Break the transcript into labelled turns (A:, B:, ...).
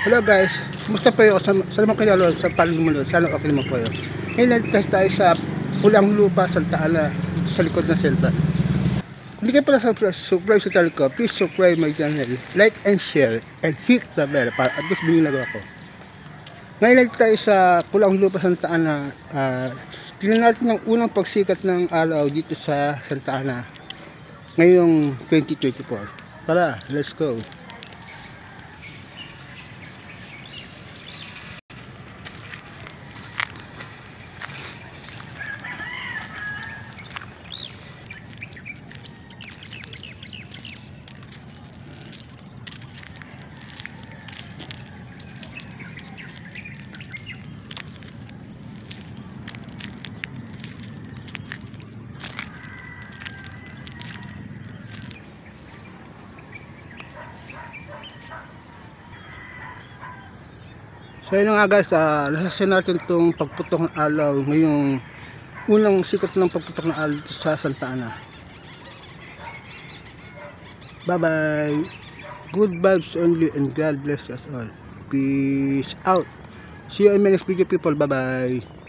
A: Hello guys, kumusta po kayo? Sa naman kayo sa paling mundo, sana okay naman po kayo. Ngayon nag-test tayo sa Pulang Lupa, Santa Ana, dito sa likod ng Selva. Hindi kayo pala subscribe sa channel ko, please subscribe my channel, like and share, and hit the bell para at least binilagawa ko. Ngayon nag tayo sa Pulang Lupa, Santa Ana. Tingnan natin ang unang pagsikat ng araw dito sa Santa Ana ngayong 2024. Tara, let's go! So yun nga guys, nasaksiyan natin itong pagputok ng araw ngayong unang sikat ng pagputok ng araw sa Santa Ana. Bye bye, good vibes only and God bless us all. Peace out. See you in my next video people. Bye bye.